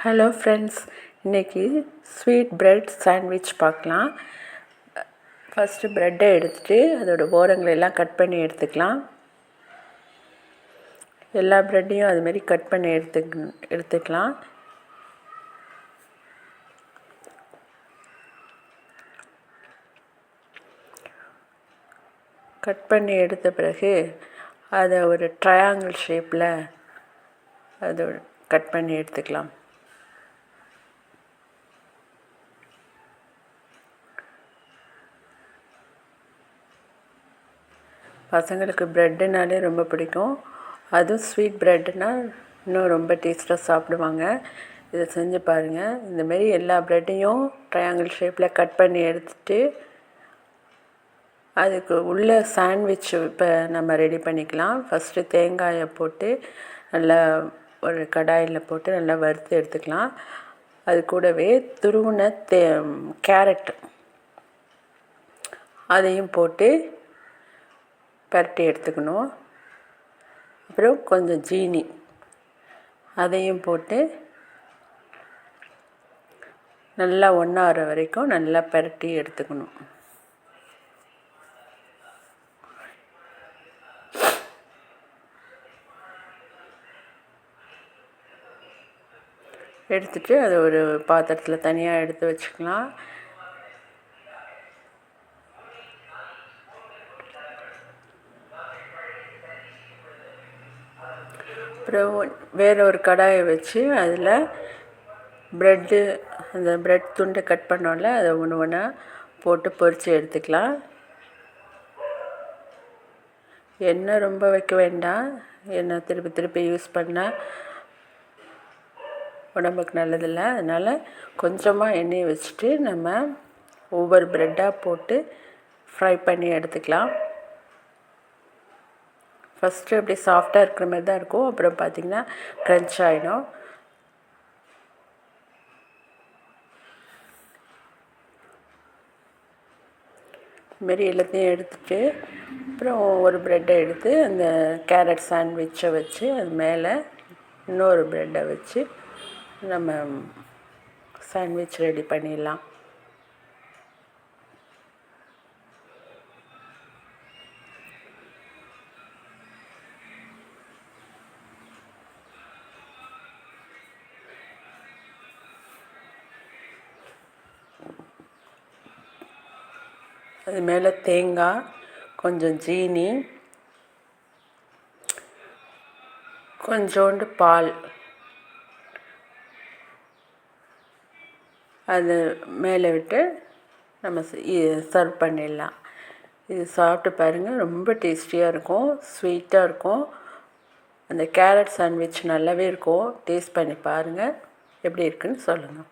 Hello friends, இன்றைக்கி sweet bread sandwich பார்க்கலாம். First ப்ரெட்டை எடுத்துகிட்டு அதோடய ஓரங்களை எல்லாம் கட் பண்ணி எடுத்துக்கலாம். எல்லா ப்ரெட்டையும் அதுமாரி கட் பண்ணி எடுத்துக்கலாம். கட் பண்ணி எடுத்த பிறகு அதை ஒரு ட்ரையாங்கிள் ஷேப்பில் அதை கட் பண்ணி எடுத்துக்கலாம். பசங்களுக்கு ப்ரெட்டுனாலே ரொம்ப பிடிக்கும். அதுவும் ஸ்வீட் ப்ரெட்டுனால் இன்னும் ரொம்ப டேஸ்ட்டாக சாப்பிடுவாங்க. இதை செஞ்சு பாருங்கள். இந்தமாரி எல்லா ப்ரெட்டையும் ட்ரையாங்கிள் ஷேப்பில் கட் பண்ணி எடுத்துகிட்டு அதுக்கு உள்ள சாண்ட்விச் இப்போ நம்ம ரெடி பண்ணிக்கலாம். ஃபஸ்ட்டு தேங்காயை போட்டு நல்லா ஒரு கடாயில் போட்டு நல்லா வறுத்து எடுத்துக்கலாம். அது கூடவே துருவின கேரட் அதையும் போட்டு பரட்டி எடுத்துக்கணும். அப்புறம் கொஞ்சம் ஜீனி அதையும் போட்டு நல்லா ஒன்றாகிற வரைக்கும் நல்லா பரட்டி எடுத்துக்கணும். எடுத்துகிட்டு அதை ஒரு பாத்திரத்தில் தனியாக எடுத்து வச்சுக்கலாம். அப்புறம் வேறு ஒரு கடாயை வச்சு அதில் ப்ரெட்டு அந்த ப்ரெட் துண்டை கட் பண்ணோம்ல அதை ஒன்று ஒன்றா போட்டு பொரித்து எடுத்துக்கலாம். எண்ணெய் ரொம்ப வைக்க வேண்டாம். எண்ணெய் திருப்பி திருப்பி யூஸ் பண்ணால் உடம்புக்கு நல்லதில்லை. அதனால் கொஞ்சமாக எண்ணெயை வச்சுட்டு நம்ம ஒவ்வொரு ப்ரெட்டாக போட்டு ஃப்ரை பண்ணி எடுத்துக்கலாம். ஃபஸ்ட்டு அப்படி சாஃப்டாக இருக்கிற மாதிரி தான் இருக்கும். அப்புறம் பார்த்திங்கன்னா க்ரன்ச் ஆகிடும். இதுமாரி எல்லாத்தையும் எடுத்துகிட்டு அப்புறம் ஒரு ப்ரெட்டை எடுத்து அந்த கேரட் சாண்ட்விச்சை வச்சு அது மேலே இன்னொரு ப்ரெட்டை வச்சு நம்ம சாண்ட்விச் ரெடி பண்ணிடலாம். அது மேலே தேங்காய், கொஞ்சம் ஜீனி, கொஞ்சோண்டு பால் அது மேலே விட்டு நம்ம சர்வ் பண்ணிடலாம். இது சாப்பிட்டு பாருங்கள், ரொம்ப டேஸ்டியாக இருக்கும், ஸ்வீட்டாக இருக்கும். அந்த கேரட் சாண்ட்விச் நல்லாவே இருக்கும். டேஸ்ட் பண்ணி பாருங்கள், எப்படி இருக்குன்னு சொல்லுங்கள்.